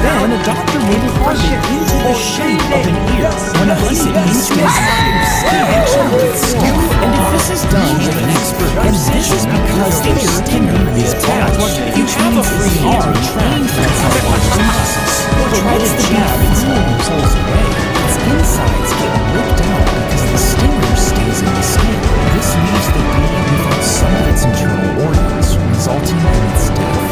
Then a doctor will carve it into the shape of an ear. When a basic instrument appears, and if this is done with an expert, and this is because the ear can be attached. If you have a free arm trained for processes, or tries the jab and still pulls away, its insides get ripped out because the stinger stays in the skin. This leaves the bee without some of its internal organs, resulting in its death.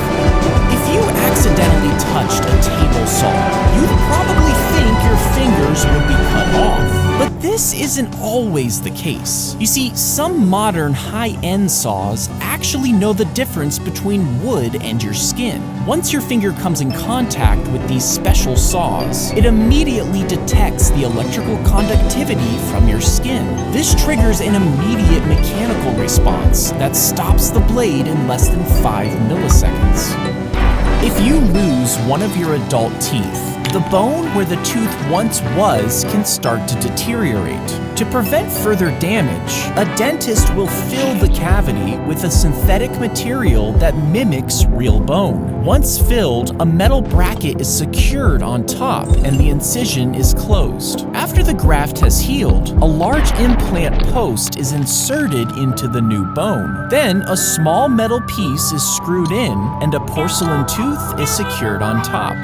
If you accidentally touched a table saw, you'd probably think your fingers would be cut off. But this isn't always the case. You see, some modern high-end saws actually know the difference between wood and your skin. Once your finger comes in contact with these special saws, it immediately detects the electrical conductivity from your skin. This triggers an immediate mechanical response that stops the blade in less than 5 milliseconds. If you lose one of your adult teeth, the bone where the tooth once was can start to deteriorate. To prevent further damage, a dentist will fill the cavity with a synthetic material that mimics real bone. Once filled, a metal bracket is secured on top and the incision is closed. After the graft has healed, a large implant post is inserted into the new bone. Then, a small metal piece is screwed in and a porcelain tooth is secured on top.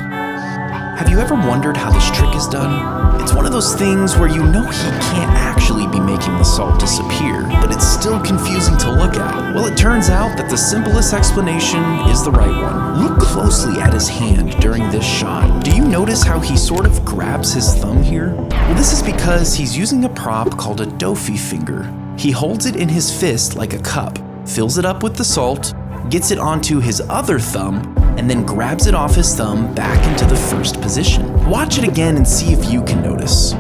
Have you ever wondered how this trick is done? It's one of those things where you know he can't actually be making the salt disappear, but it's still confusing to look at. Well, it turns out that the simplest explanation is the right one. Look closely at his hand during this shot. Do you notice how he sort of grabs his thumb here? Well, this is because he's using a prop called a Dofi finger. He holds it in his fist like a cup, fills it up with the salt, gets it onto his other thumb, and then grabs it off his thumb back into the first position. Watch it again and see if you can notice.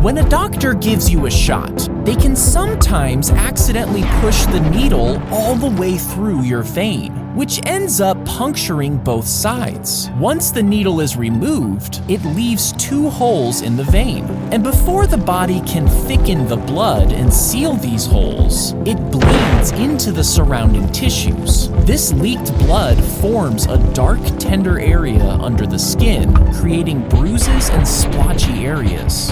When a doctor gives you a shot, they can sometimes accidentally push the needle all the way through your vein, which ends up puncturing both sides. Once the needle is removed, it leaves 2 holes in the vein. And before the body can thicken the blood and seal these holes, it bleeds into the surrounding tissues. This leaked blood forms a dark, tender area under the skin, creating bruises and splotchy areas.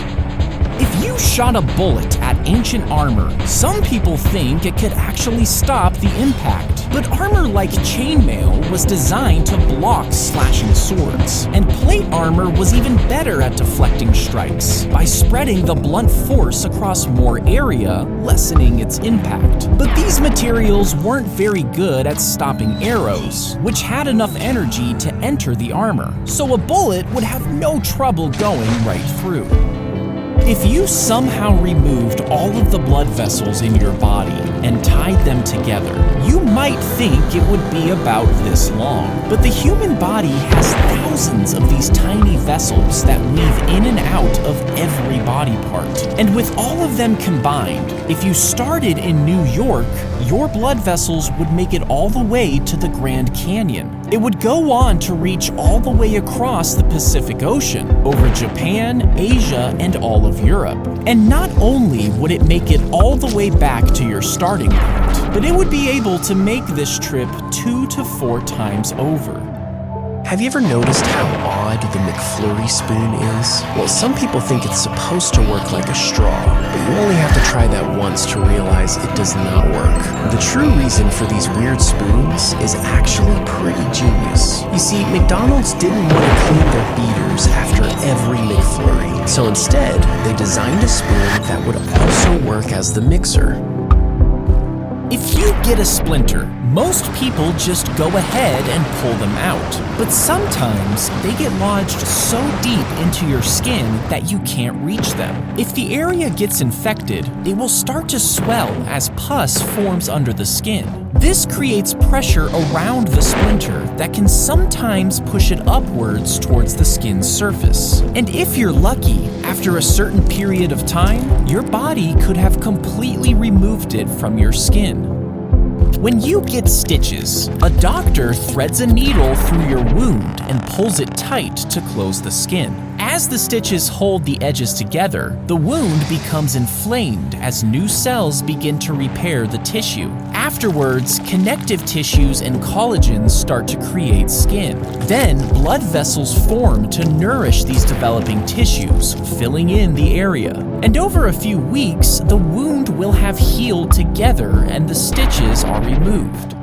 If you shot a bullet at ancient armor, some people think it could actually stop the impact. But armor like chainmail was designed to block slashing swords, and plate armor was even better at deflecting strikes by spreading the blunt force across more area, lessening its impact. But these materials weren't very good at stopping arrows, which had enough energy to enter the armor, so a bullet would have no trouble going right through. If you somehow removed all of the blood vessels in your body and tied them together, you might think it would be about this long. But the human body has thousands of these tiny vessels that weave in and out of every body part. And with all of them combined, if you started in New York, your blood vessels would make it all the way to the Grand Canyon. It would go on to reach all the way across the Pacific Ocean, over Japan, Asia, and all of Europe. And not only would it make it all the way back to your starting point, but it would be able to make this trip 2 to 4 times over. Have you ever noticed how odd the McFlurry spoon is? Well, some people think it's supposed to work like a straw, but you only have to try that once to realize it does not work. The true reason for these weird spoons is actually pretty genius. You see, McDonald's didn't want to clean their beaters after every McFlurry, so instead, they designed a spoon that would also work as the mixer. If you get a splinter, most people just go ahead and pull them out. But sometimes they get lodged so deep into your skin that you can't reach them. If the area gets infected, it will start to swell as pus forms under the skin. This creates pressure around the splinter that can sometimes push it upwards towards the skin's surface. And if you're lucky, after a certain period of time, your body could have completely removed it from your skin. When you get stitches, a doctor threads a needle through your wound and pulls it tight to close the skin. As the stitches hold the edges together, the wound becomes inflamed as new cells begin to repair the tissue. Afterwards, connective tissues and collagens start to create skin. Then, blood vessels form to nourish these developing tissues, filling in the area. And over a few weeks, the wound will have healed together and the stitches are removed.